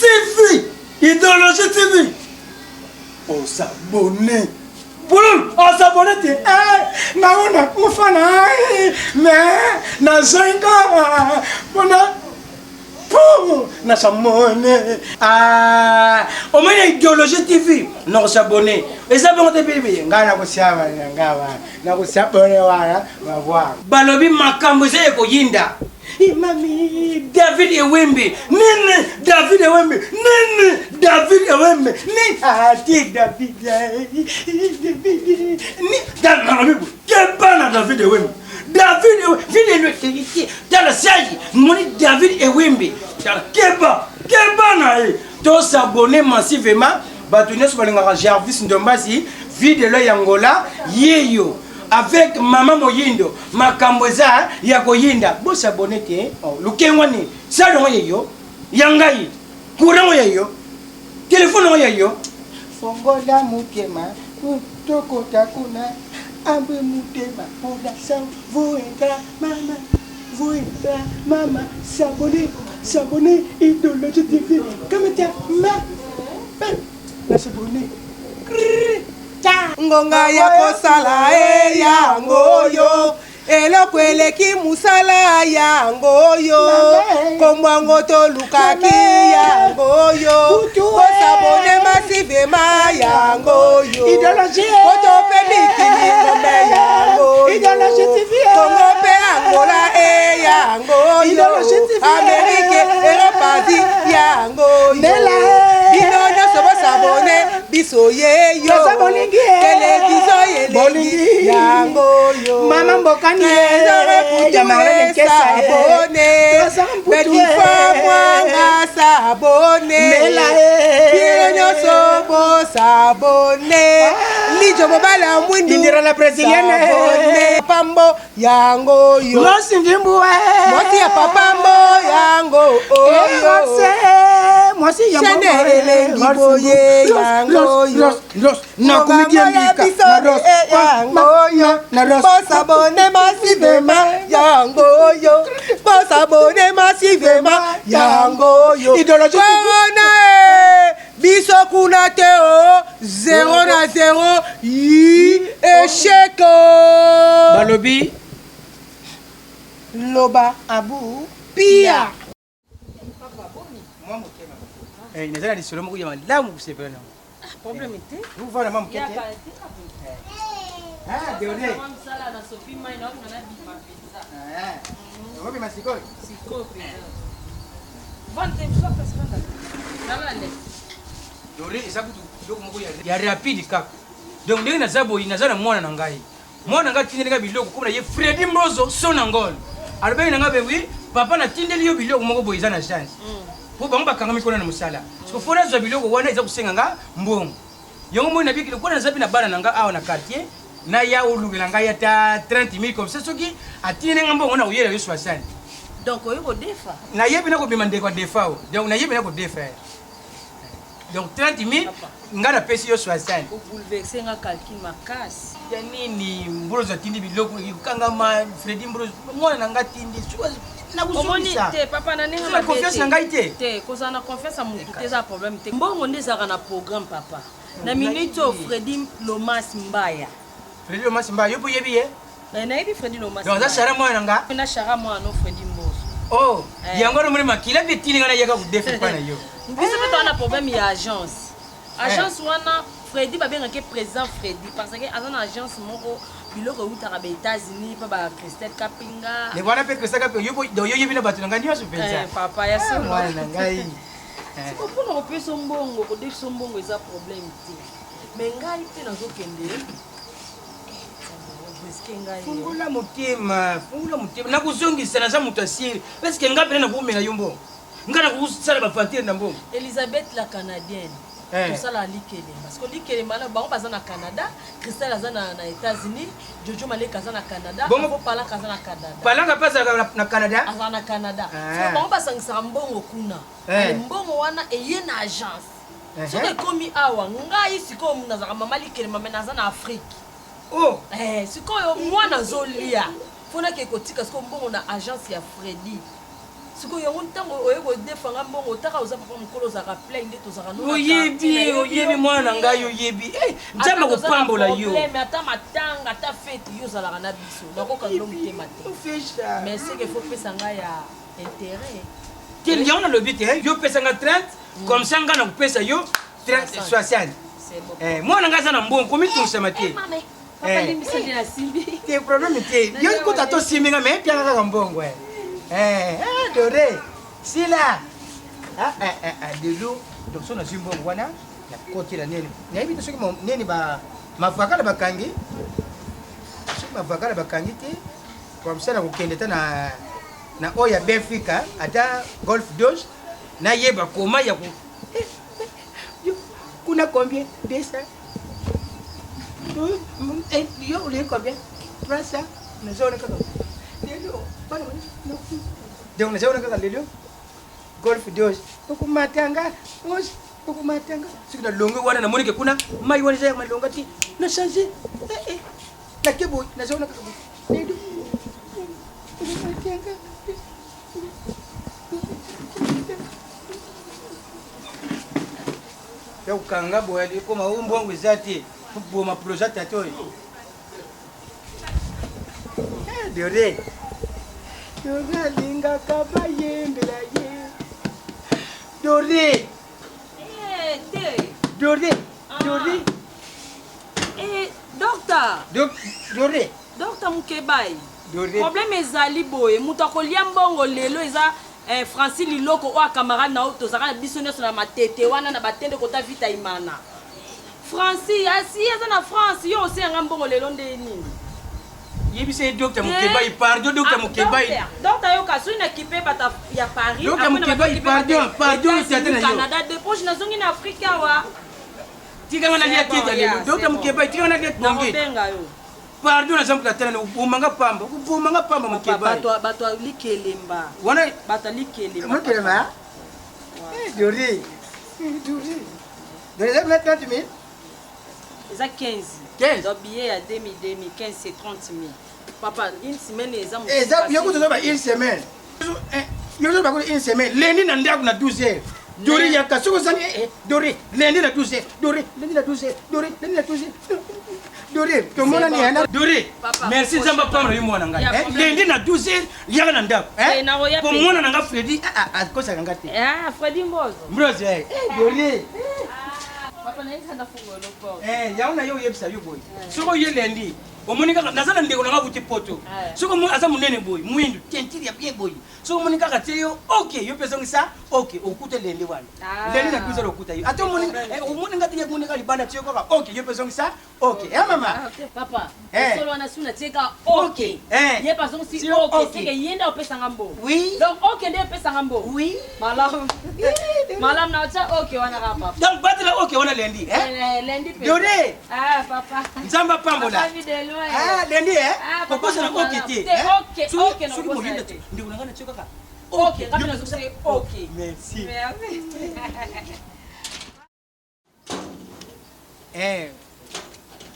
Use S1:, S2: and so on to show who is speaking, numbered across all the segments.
S1: TV. Idéologie TV. On s'abonne. On s'abonne. Naona mfana mais na zenga bona na samone au moins idéologie TV non s'abonner et ça bon te bébé ngana ko siaba ngawa na ko siabone wala va voir balobi makambo ze ko yinda mami David Ewembe nene David Ewembe nene David Ewembe ni ati David ni dans la Bible quel ban David Ewembe David Ewembe dans la série mon David Ewembe Keba na to s'abonner massivement batunes sur balingaka Jarvis Ndombasi vide le Yangola yeyo avec maman Moyindo makamboza ya koyinda bo s'abonner te lukengwani salongo yeyo yangai courant yeyo téléphone yeyo fongola mukema tokota kuna ambe mutema oda sa voentra mama voentra mama s'abonner idéologie TV comme ta ma s'abonner
S2: ngonga ya kosala yango yo eloko eleki musala yango yo komwango tolukaki yango yo kosabone masivema yango yo otope mikili ngombe yango yo kongo pe angola yango yo amerike eropasi yango yo bino nyonso bosabone biso yeyo television yelengi yango yo
S1: mama mbokani
S2: sabone betifa mwanga sabone bino nyonso bosabone lijo mobala mwindu
S1: indira la brésilienne
S2: pambo yango yo
S1: mosi ndimbuwe
S2: mosi ya papambo yango oyo
S1: mosi ya
S2: mama elengi boye yango yo
S1: na comédien mika
S2: na ros bosabone massivement yango yo bosabone massivement yango yo corona biso kuna te o 0-0 échec
S1: balobi
S2: loba abu pia
S1: eh nazala lisolo moko ya malamu kusepela
S3: problème était
S1: vous voilà maman kete deode
S3: maman sala na Sophie mai na ngana bi ma pizza
S1: ngobi masiko
S3: siko pizza vante soka sala na le
S1: deode isabutu doko moko ya rapide kaka donc ndenge nazabo inazana mwana na ngai mwana nga tindeli biloko kuma ye Freddy Mrozo sona ngol alobeki na ngabe wi papa na tindeli yo biloko moko boiza na chance po bango bakanga mikona na musala so fona zo biloko wana iza kusenga nga mbongo yongo mo na bikile kona zapi na bana nanga awa na quartier na ya ulugela nga ya ta 30,000 comme ça soki atine nga mbongo na uyela yo 60
S3: donc oyo ko defa
S1: na yebi na ko bimande ko defa donc na yebi na ko defa donc 30,000 nga na pesi yo 60
S3: ko bouleverser nga calcul makasi
S1: ya nini Mrozo tindi biloko kanga ma Freddy Mrozo mwana nanga tindi na
S3: kuzungisa te papa na ninga
S1: na confiance na ngai te
S3: te koza na confiance a mutu te za problème te mbongo ndezaka na programme papa na minute o Freddy Lomas Mbaya
S1: Freddy Lomas Mbaya yo yebi ye
S3: na yebi Freddy Lomas
S1: donc za shara mwana nga
S3: na shara mwana no Freddy Mboso
S1: oh yango no muri makila betili ngana yaka ku defa pana yo
S3: biso pe na problème ya agence wana Freddy babenga ke président Freddy parce que azana agence moko biloko utaka ba États-Unis pa ba Christelle Kapinga
S1: le wana pe Christelle Kapinga yo yebi na batu ngani yo supeza
S3: papa ya so
S1: mwana ngai
S3: c'est pour nous repérer son bongo ko def son bongo eza problème te mais ngai pe nazo kende
S1: fungula mutima na kuzongisa na za mutu asiri parce que ngapi na kuumela yombo ngana kusala ba fantire na mbongo
S3: Elisabeth la canadienne tout ça la likele parce que likele mala bango baza na Canada Christelle aza na États-Unis Jojo Maleka aza na Canada
S1: bongo
S3: pala kaza na Canada
S1: palanga pasa na Canada
S3: aza na Canada so bango basangisa mbongo kuna mbongo wana eye na agence so que komi awa ngai siko munazaka mama likele mama naza na Afrique
S1: oh
S3: siko yo mwana zolia fona ke kotika siko mbongo na agence ya Freddy siko yango ntango oyeko defanga mbongo otaka oza papa mokolo ozaka plein nde tozaka
S1: oyebi mwana na ngai oyebi nzambe akopambola yo
S3: mais ata matanga ata fete yo ozalaka na biso nakoka ngo motema te mais seke fo pesa ngai ya intérêt
S1: yango nalobi te yo pesanga 30 comme ça ngai nakopesa yo 60 mwana ngai aza na mbongo komitungisama te te problème te yo kuta tosimbinga me pianga kaka mbongo dore sila lelo donc so nazwi mbongo wana nakotela nini nayebi te soki nini mavakala bakangi soki mavakala bakangi te comme ça nakokende ta na oyo ya benfica ata golf 2 nayeba koma ya kuna combien 200 yo uli combien 300 nazaona kaka lelo bana donc nazaona kaka lelo golf 2 ukumatanga ukumatanga sikuna longo wana na monike kuna mai wana za malonga ti na changer na kebo nazaona kaka lelo ukumatanga ya ukanga boya koma umbongo ezati boma projet ato dore yogalinga kabayembela ye dore
S3: docteur Mukebai problème ezali boye mutu akolia mbongo lelo eza Francis Liloko oyo camarade na oyo tozalaka na biso nyonso na matete wana na batende kota vita imana Francis asi aza na France yo oseyanga mbongo lelo nde nini
S1: yebisa docteur Mukebai pardon docteur Mukebai
S3: docteur yoka soi na kipe bata ya Paris
S1: docteur Mukebai pardon c'est na
S3: Canada depuis je nazongi na Afrique wa
S1: tika na lia tete lelo docteur Mukebai tika na lia bonge
S3: benga yo
S1: pardon na zambu tena umanga pamba Mukebai
S3: bato likelemba
S1: wana
S3: bato likelemba
S1: Mukelemba dori dori za 30 000
S3: eza 15 donc billet ya 2015 c'est 30 000 papa une semaine
S1: eza yo kutoza ba une semaine yo ba ko une semaine lundi na ndaku na 12h dori ya kasoko zani dori lundi na 12h dori lundi na 12h dori lundi na 12h dori to mona ni ana dori merci zamba pamra yo mwana ngai lundi na 12h yaka na ndaku pour mona na nga Freddy ko sa nga te
S3: Freddy
S1: Mbozo dori
S3: papa na nzanda fungo loko
S1: yauna yo yebisa yo boy soko ye lendi omonika nazana ndeko na ngabuti poto soko mu aza munene boy mwindu tentiri ya bien boy soko monika kate yo okay yo pesa ngisa okay okute lendi wana lendi na kuza lokuta yo ato monika omonika tiye monika libanda tiyo kwa okay yo pesa ngisa okay mama
S3: papa solo wana suna teka okay ye pesa ngisi okay teke yenda opesa ngambo
S1: oui
S3: donc okay nde pesa ngambo
S1: oui
S3: malam na cha okay wana papa
S1: donc batela okay wana lendi
S3: lendi pe
S1: dore
S3: papa
S1: nzamba pambola lendi pokosa na okay te
S3: okay
S1: no pokosa ndio unangana choka kaka
S3: okay kama nazungumza okay
S1: merci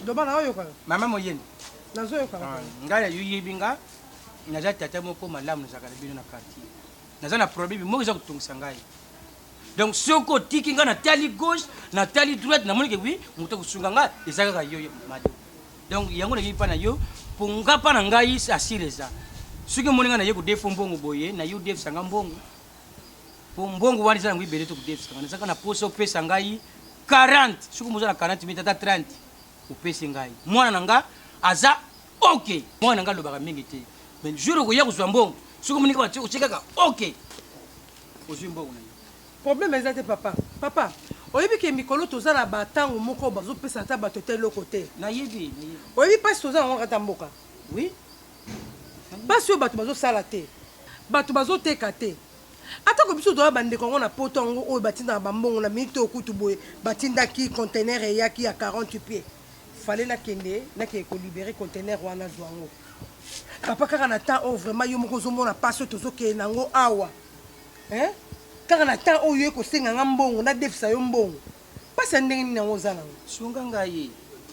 S2: Domana oyo kwa
S1: mama moyeni
S2: nazo yoka
S1: ngala yuyibinga naza tata moko malamu na zakala bino na quartier naza na problème moko za kutungisa ngai donc soko tiki nga na tali gauche na tali droite na moni ke oui muto kusunga nga ezaka yo mado donc yango na yipa na yo punga pa na ngai asireza suki moni nga na yeko defo mbongo boye na yo def sanga mbongo mbongo wani sana ngwi bele to def sanga na saka na poso pesa ngai 40 suki muza na 40 mita ta 30 upesi ngai mwana nanga aza okay mwana nanga lobaka mingi te mais jour ko ya kuzwa mbongo suki moni ka uchikaka okay uzwi mbongo na
S2: problème ezate papa oyebi ke mikolo toza na batango moko bazopesa ata bato te eloko te
S1: nayebi
S2: oyebi mpasi toza nango kata mboka
S1: oui
S2: mpasi oyo bato bazosala te bato bazoteka te atako biso toya bandeko yango na poto yango oyo batindaka bambongo na minute okutu boye batindaki contener eyaki ya 48 pieds fale nakende nakende kolibere contener wana zwa yango papa kaka na temps oyo vraiment yo moko ozomona mpasi oyo tozokende nango awa kaka na temps oyo ekosenga nga mbongo nadefisa yo mbongo mpasi ya ndenge nini yango oza nango
S1: sunga ngai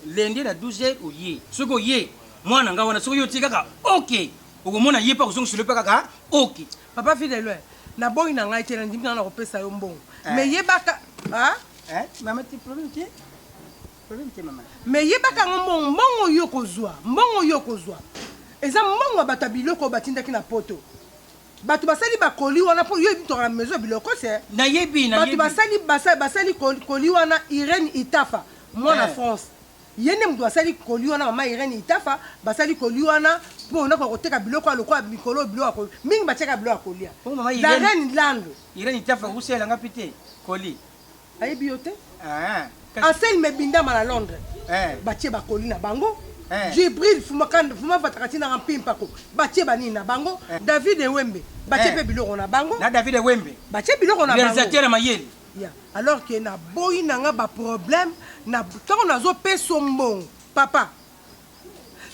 S1: lendi na 12h oye soki oye mwana nga wana soki yo tie kaka okay okomona ye mpa kozongisilo mpe kaka okay
S2: papa fidèle na boyi na ngai te na ndimi na kopesa yo mbongo mais yebaka
S1: mama ti problème ti mama
S2: mais yebaka mbongo yo kozwa eza mbongo bato ya biloko batindaki na poto bato basali bakoli wana mpo yo ebitoka na maison ya biloko se
S1: nayebi
S2: bato basali koli wana Irène Itafa mwana France ye nde moto asali koli wana mama Irène Itafa basali koli wana mpo na koteka biloko ya lokola mikolo biloko mingi batiaka biloko ya kolia la reine lando
S1: Irène Itafa kuselanga pite koli
S2: ayebi yo te asali mebindama na Londres batie bakoli na bango Jibril fuma vatakati na mpimpako batie banini na bango David Ewembe batie pe biloko na bango
S1: na David Ewembe
S2: batie biloko na bango
S1: réalisateur mayeli
S2: alors que na boyi nanga ba problème na tango nazo peso mbongo papa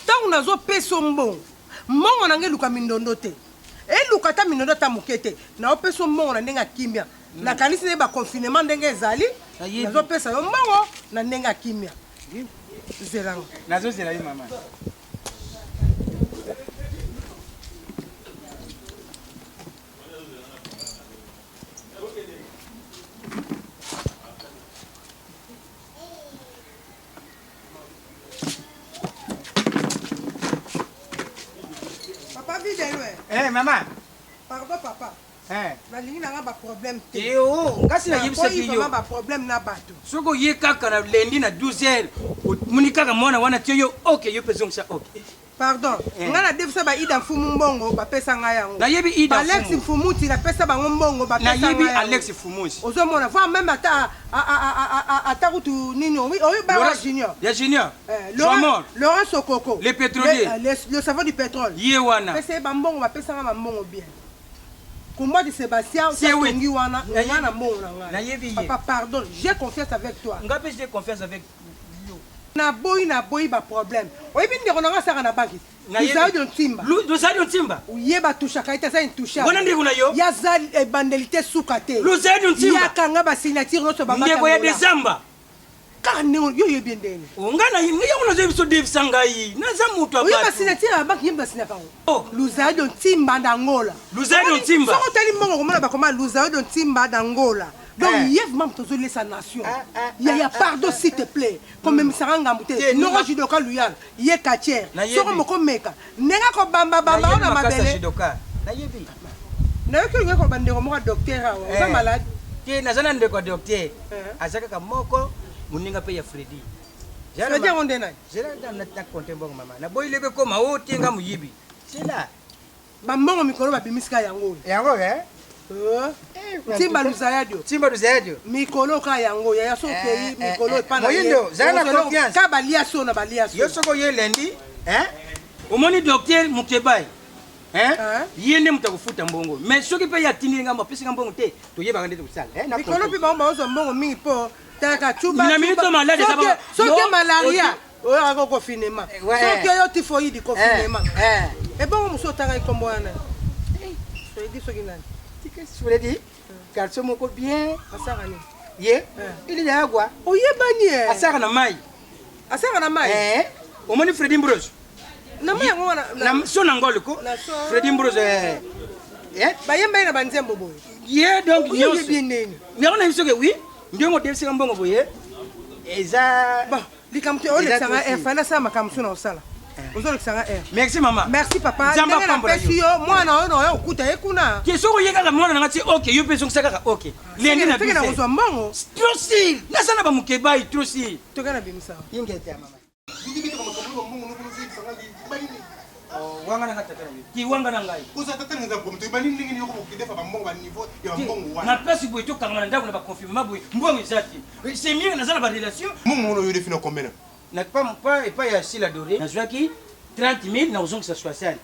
S2: tango nazo peso mbongo nanga luka mindondo te eluka ta mindondo ta mokete na peso mbongo na ndenga kimia na kanisi ne ba confinement ndenge ezali nazo pesa yo mbongo na ndenga kimia zelanga
S1: nazo zela yo mama Maman.
S2: Pardon papa. Nalingi nanga ba problème te.
S1: Ngasi na yebisa ki yo.
S2: Ba problème na bato.
S1: Soko ye kaka na lendi na 12h. Munika ka mwana wana te yo okay yo peso ngisa okay.
S2: Pardon. Ngana devisa ba ida mfumu mbongo ba pesa nga yango.
S1: Na yebi ida
S2: Alex Mfumuti na pesa ba mbongo ba pesa nga.
S1: Na yebi Alex Mfumuti.
S2: Ozo mona fa même ata kutu nini oui ba junior.
S1: Ya junior.
S2: Laurent Sokoko.
S1: Le pétrolier.
S2: Le savon du pétrole.
S1: Ye wana.
S2: Pesa ba mbongo ba pesa nga ba mbongo bien. Combat de Sébastien, Papa, pardon, j'ai confiance avec toi.
S1: J'ai confiance avec vous.
S2: Na boy ba problème. Oyi bindi konanga saka na banki. Lusayo de Timba.
S1: Lusayo de Timba.
S2: Uyeba toucha kaita sa intouchable.
S1: Bona ndi kuna yo.
S2: Ya za bandelité soukate.
S1: Lusayo de Timba.
S2: Ya kanga ba signature no so ba
S1: maka. Ndeko ya December.
S2: Kane yo yebendeni.
S1: Ngana ngiya kuna zo biso Dave Sangai. Na za mutu abatu.
S2: Uyeba signature ya banki yemba signature kango. Lusayo de Timba ndangola.
S1: Lusayo de Timba.
S2: Soko tali mongo komona ba koma Lusayo de Timba ndangola. Donc, Yves Mam Tozo sa nation. Il y a pardon s'il te plaît. Comme même Saranga Mouté. Non, je dois lui aller. Yé Katier. Soro Moko Meka. Nenga ko bamba bamba on a ma belle.
S1: Na yebi.
S2: Na ko ngeko bande ko mo docteur o. Za malade.
S1: Ke na zana ndeko docteur. Azaka ka moko muninga pe ya Freddy.
S2: Jara dia onde na.
S1: Jara na konte mbongo mama. Na boy lebe ko ma o tenga muyibi. Sila.
S2: Ba mbongo mikolo ba bimisika yango.
S1: Yango
S2: Timba Lusayadio.
S1: Timba Lusayadio.
S2: Mikolo ka yango ya so pays mikolo pana.
S1: Moyindo, zana confiance.
S2: Ka balia so na balia so.
S1: Yo soko ye lendi, omoni docteur Mukebai. Yende mutakufuta mbongo. Mais soki pe ya tindi ngamba pesi mbongo te, to yeba ngande kusala.
S2: Mikolo pe ba mbazo mbongo mingi po. Taka chuba.
S1: Na minute malade saba.
S2: Soki malaria. Oyo ako confinement. Soki yo typhoïde confinement. Et bon muso taka ikombo wana. So idi soki nani?
S1: Freddy, garçon moko bien.
S2: Asaka ni.
S1: Ye? Il y a quoi?
S2: Oyebani e.
S1: Asaka na mai.
S2: Asaka na mai.
S1: Omoni Freddy Mbrozo.
S2: Na mai yango
S1: na so na ngolo ko. Freddy Mbrozo
S2: Ba yemba na banzembo boy.
S1: Ye donc
S2: yo bien neni.
S1: Mais on a vu que oui, ndiongo devisi mbongo boye. Eza
S2: bon, likamte o le sanga e fana sa makamso na osala.
S1: Merci maman.
S2: Merci papa. Moi na ono okuta ekuna.
S1: Ke soko yeka ka mwana ngati okay, yo peso kusaka okay. Lendi na
S2: tena kozwa mbongo.
S1: Trosi. Na sana ba Mukebai trosi.
S2: Tokana bimisa.
S1: Yingete mama. Wanga na ngata kana. Ki wanga na ngai.
S4: Uza tatanga za bomto ibani ndingi yoko mukidefa ba mbongo ba niveau ya mbongo wana.
S1: Na place boy to kangana ndako na ba confirmer boy. Mbongo izati. C'est mieux na sana ba relation.
S4: Mbongo yo defina combien?
S1: Na pas et pas ya sila doré na zwaki 30 000 na uzongi sa 60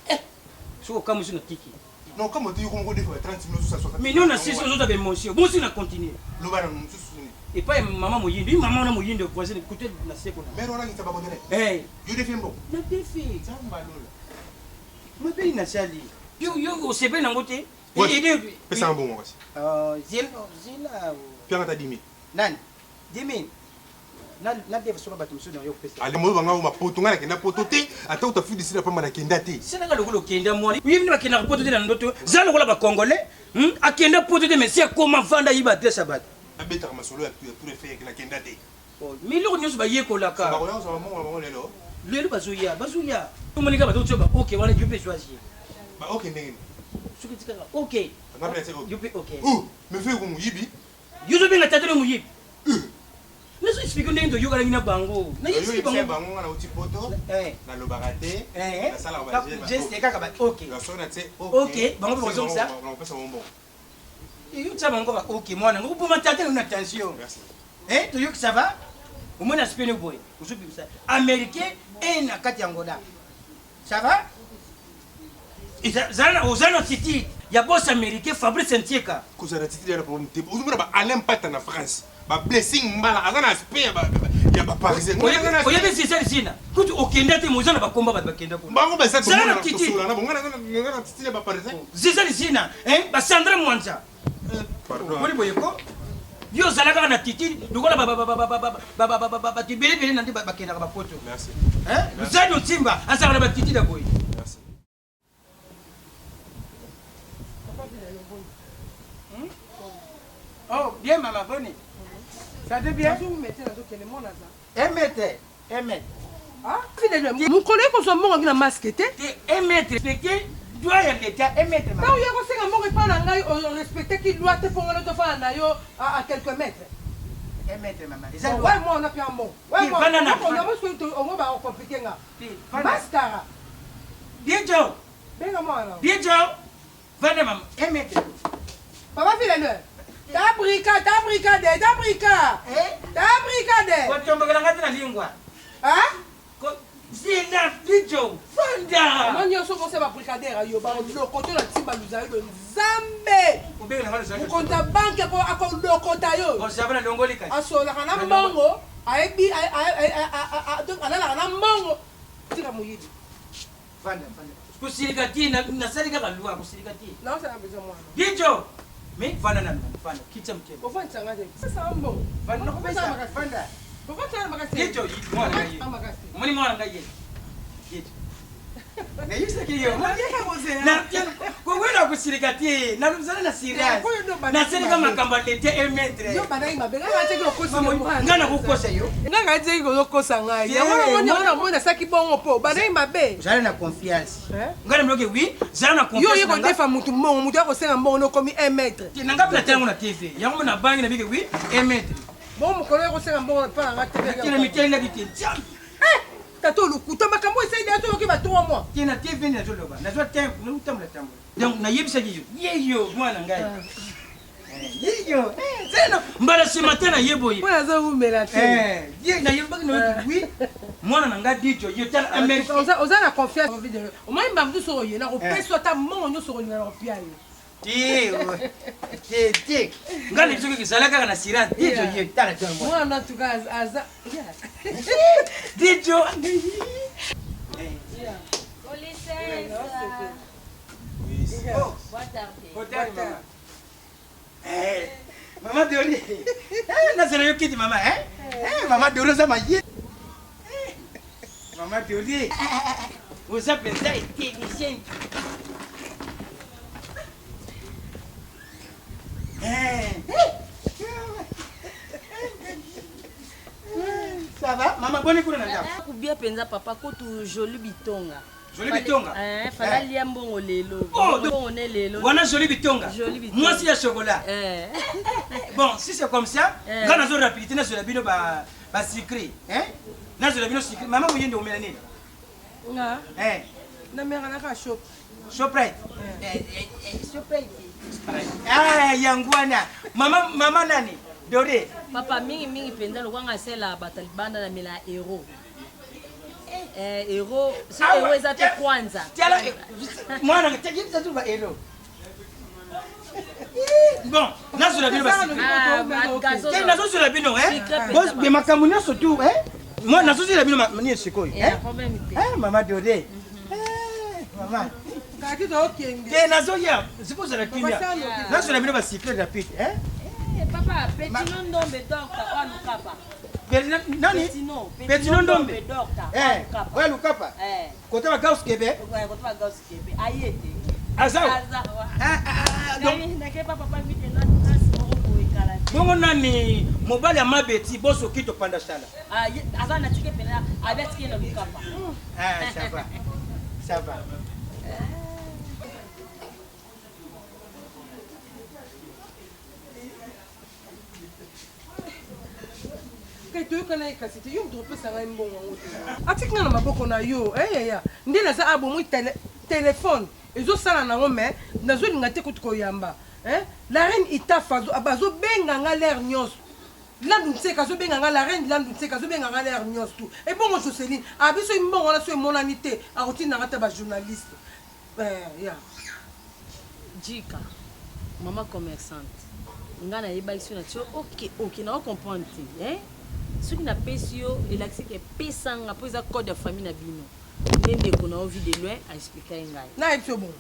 S1: soko kama sio tiki
S4: non kama tu yoko ngode 30 000 sur 60
S1: mais non na sisi ozo ba monsieur bon si na continuer
S4: lo bana msusu ni
S1: et pas maman moyindo maman na moyindo voisin côté na seko na
S4: mais on a ngita ba kodere yo defi mbo
S1: na defi
S4: zamba lola
S1: mo pe na sali yo o sebe na ngote
S4: et pesa mbongo kasi
S1: zila
S4: pianga ta 10 000
S1: nani 10 000 na deva soka bato mosusu na yo kopesa
S4: ale moyo banga ma poto ngana kenda poto te ata uta fudi sina pamba na kenda te
S1: sina ngalo kulo kenda mwana yimni bakenda poto te na ndoto zalo kola ba congolais akenda poto te mais c'est comment vanda yiba te sabat
S4: abeta kama solo ya tout fait na kenda te
S1: miloko nyonso bayekola ka
S4: ba kola so mo lelo
S1: lelo bazuya tomonika bato tsoba OK wana je peux choisir
S4: ba OK ndenge
S1: soki tika OK
S4: ngapela se OK
S1: je peux OK
S4: me fait ko muyibi
S1: yuzo benga tatelo muyibi nazo explique ndenge to yoka ngina bango na yisi
S4: bango ngana uti poto na lobarate na sala ba
S1: geste kaka ba OK
S4: la sona te
S1: OK bango ba zo ça
S4: on pesa bon
S1: iyo tsa bango ba OK mwana ngubuma tatelo na attention
S4: merci
S1: to yoka ça va au moins aspect ne boy usubi ça américain et na kati angola ça va Zana titi ya boss américain Fabrice Ntieka
S4: kozana titi ya problème te uzumuna ba Alain Pata na France ba blessing mbala azana aspect ya ba parisien
S1: oyebi sisa sina kutu okenda te mozana ba komba ba kenda ko
S4: bango ba sa to
S1: Zana titi
S4: na ngana titi ba parisien
S1: sisa sina ba Sandra Mwanza
S4: pardon
S1: koli boyeko yo zalaka na titi dukola ba tibele na ndi ba kenda ba poto
S4: merci
S1: Zano Timba asaka ba titi da boy
S4: merci
S1: Oh, bien, maman, bonne. Ça va bien? Un mètre.
S2: Ah, mon collègue, on soit mort en masque.
S1: 1 mètre, respecté, doit y aller, 1 mètre.
S2: Quand il y a un mort et pas on respecte qu'il doit te prendre notre fan à quelques mètres.
S1: 1 mètre, maman.
S2: Ouais, moi, on a fait un mot. Ouais, moi, on va compliquer. Mascara.
S1: Bien, Joe. Bien, Joe. Venez, maman. 1 mètre.
S2: Papa, file-le. T'as bricadé.
S1: Quand tu me regardes la ligne,
S2: hein?
S1: c'est la vidéo. Fanda.
S2: Moi, je suis un bricadé. Le côté de la Timba nous a eu le Zambé. Vous comptez la banque à le côté.
S1: On s'est appelé Longolika.
S2: À son la mango. À la mango. Tu l'as mouillé.
S1: Fanda. Kusilikati na salika ka lwa kusilikati.
S2: Non, c'est la maison moi.
S1: Vidéo. Mais Fanda na Fanda. Kitsa mtema.
S2: Au fond, ça va. C'est ça un bon.
S1: Fanda no pesa. Fanda.
S2: Pourquoi tu as magasin?
S1: Vidéo, moi na ye. Moni mwana ngaye. Vidéo. Na yisa kiyo. Na ko wena kusilikati. Na lumzana na serious. Na selika makamba lete 1 mètre.
S2: Yo bana ima benga ngate ko kosa mo.
S1: Ngana kukosa yo.
S2: Nga ngate ko kosa ngai. Ya wana mona saki bongo po. Bana ima be.
S1: Zala na confiance. Ngana mloke oui, zala na confiance.
S2: Yo ko defa mutu mbongo, mutu ko senga mbongo no komi 1 mètre.
S1: Nanga pla tango na TV. Yango na bangi na bike oui, 1 mètre.
S2: Bon mo ko senga mbongo pa ngate.
S1: Kina mitenda bike.
S2: Tato lukuta makambo essaye de to ki ba 3 mois.
S1: Kina TV na zolo ba. Na zo tempo, na utamla tambo. Donc na yebisa kiyo. Yeyo mwana ngai. Yeyo. Zeno mbala ce matin na yeboyi.
S2: Mwana zo umela te.
S1: Ye na yebaka na oui. Mwana nanga dijo yo tala America.
S2: Oza na confiance en vidéo. O mai mbamdu so ye na ko peso ta monyo so na ko pia yo.
S1: Ti. Ngani tsuki kizala kaka na sira dijo ye tala tala.
S2: Mwana tuka aza.
S1: Dijo. Maman Dori. Nazana yo kiti mama, Maman Dori za maye. Maman Dori. Vous appelez ça intelligent. Ça va? Maman bonne kuna na ndako.
S3: Kubia penza papa ko tu joli bitonga.
S1: Joli bitonga.
S3: Fala lia mbongo lelo. Mbongo ne lelo.
S1: Voilà joli bitonga. Moi si ya chocolat. Bon, si c'est comme ça, quand on a rapidité na sur la bino ba sucré, na sur la bino sucré. Maman moyende o melani.
S2: Nga. Na mera na ka shop.
S1: Shoprite. Shoprite. Yangwana. Mama nani? Dore.
S3: Papa mingi penza lo kwanga sela batalibanda na mila euro. Euro, si euro eza te kwanza.
S1: Tiala mwana ngitagisa tu ba euro. Bon, nazo la bino basi. Nazo sur la bino, Boss be makamuna surtout, Moi nazo sur la bino mani sikoyo, Maman Dore. Maman.
S2: Kaki do kenge.
S1: Nazo ya, suppose la kimia. Nazo la bino basi secret rapide,
S3: Papa, petit nom d'homme docteur, on papa.
S1: Nani? Petino Ndombe. Ouais, Lukapa. Côté la Gauss Québec.
S3: Ouais, côté la Gauss Québec. Ayete.
S1: Azao. Bongo nani mobali ya mabeti boso kito panda sala.
S3: Aza na tike pena abetike na Lukapa.
S1: Ça va. Ça va.
S2: toyokana ye kasi te yo moto opesanga ye mbongo yango te atikanga na maboko na yo eyeya nde naza abomoi telefone ezosala nango me nazolinga te kuti koyamba la reine itafa bazobenganga lere nyonso landu nseka azobenganga la reine landu nseka azobenganga lere nyonso tu ebongo joseline abiso mbongo wana so emonani te akotinanga te bajournaliste ya
S3: jika mama commerçante nga nayebaki so na tio ok na ocomprendre te soki napesi yo elakisiki epesanga mpo eza code ya famille na bino nde ndeko na yo vie de loin aexplika ye ngai
S2: nayebi yo bongo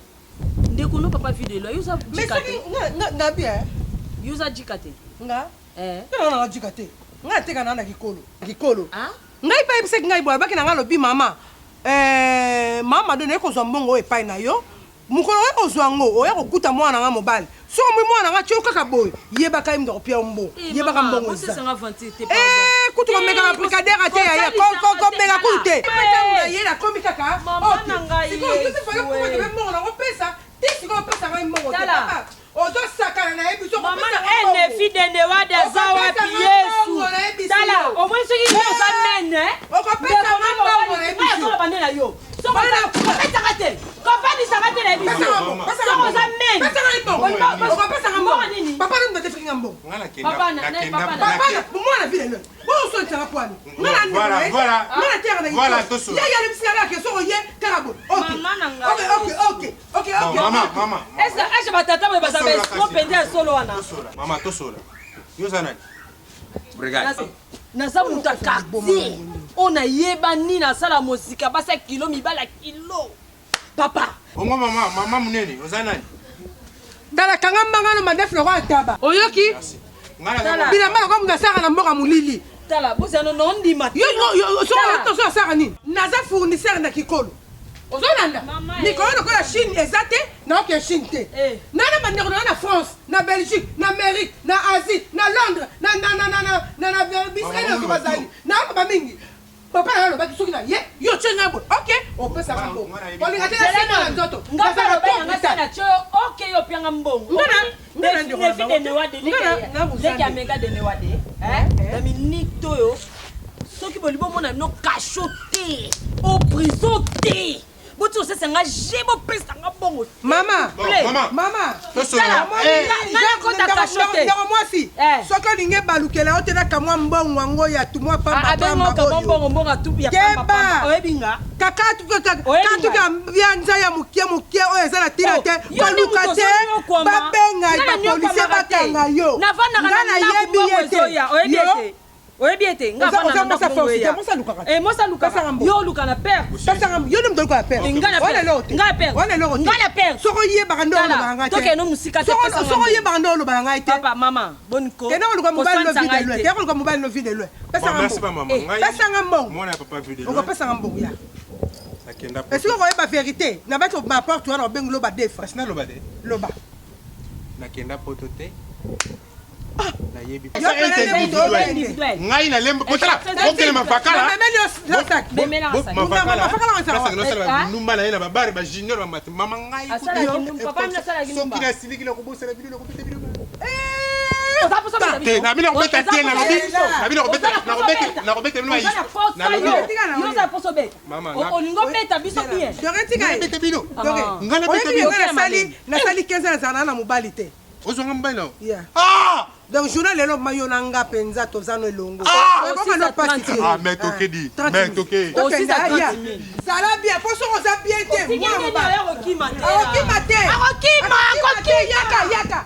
S3: ndeko no papa vie de loin yoza jika te
S2: ngabi
S3: yoza jika te
S2: nga nanga jika te ngai ateka naa na kikolo ngai mpe yebisaki ngai boye abaki na ngai alobi mama mama do naye kozwa mbongo oyo epai na yo mokolo oyo kozwa yango oya kokuta mwana nanga mobali soko moi mwana nanga tio kaka boye yebaka ye mndoko pia mbongo yebaka mbongo eza kutu komeka babricadere te yaya komeka kutu te ye nakomi kaka sikoyotifale mbongo nango pesa ti sikoyo opesa ngai mbongo te ozosakana na ye biso
S3: enefi dende wade aza wapi yesu tala omoi soki oza mene
S2: okopesa mbongo na ye biso
S3: bande na yo kopesaka te kopandisaka te na ye biso soko oza mene
S2: okopesaka mbongo nini papa nini batefikinga mbongo mwana vilele osontisanga pwani ngana teyaka na yaya lebisingala ke soko ye kaka boye
S3: ese batata boye baza baesco pende ya solo wana
S4: mama tosola yoza nani
S3: naza moto akartier oyo nayeba nini asala mosika basi ya kilo mibala kilo papa
S4: ongo mama munene oza nani
S2: tala kanga mbangano mandefu loko ataba oyoki bilamba loko moto asaka na mboka molili
S3: tala bozano nondima
S2: soso asaka nini naza fournisseur na kikolo ozolanda mikolo lokola chine eza te naoki ya chine te nana bandeko na France na Belgique na Amérique na Asie na Londres na bisraeli oso bazali naoka bamingi papa na alobaki soki na ye yo tie ngai boye ok opesaka mbongo olinga te nasina na nzoto
S3: ngasana tio ok yo opianga mbongo nefi denewade leki ameka denewade na minute oyo soki bolingi bomona bino kasho te o prison te boti osesanga je bopesanga bongo
S2: mama ndeko mwasi soki olingi ebalukela yo te nakamwa mbongo yango ya tumwa
S3: pambaaoyebinga
S2: kakatuka byanza ya mokie oyo eza na ntina te baluka te babengai bapolisie bakanga yo nga nayebi ye te oyebi ete nga fana na mbongo ya yo luka na père yo ni mdoluka na père
S3: nga père
S2: soko yebaka nde olobaka ngai te
S3: tokeno musika te
S2: soko yebaka nde olobaka ngai te
S3: papa mama boniko
S2: kende koluka mobali no vide lwe kende koluka mobali no vide lwe pesanga mbongo okopesanga mbongo ya esika okoyeba vérité na bati baporte wana obengi loba defa loba
S4: nakenda poto te
S3: ngai
S4: nalemba okele mafakala numba na ye na babare bajunior bamate mama ngai soki nasilikila kobosana bino nakopeta bino nabino kobeta te nakobeta bino
S3: olingo beta biso bien
S4: beta bino
S2: nasali 15 nazala na mobali te
S4: ozwanga mobali nao
S2: donc journal lelo mayo na nga penza tozano elongo
S4: mais tokedi
S2: sala bien po soko za bien te
S3: okima te
S2: yaka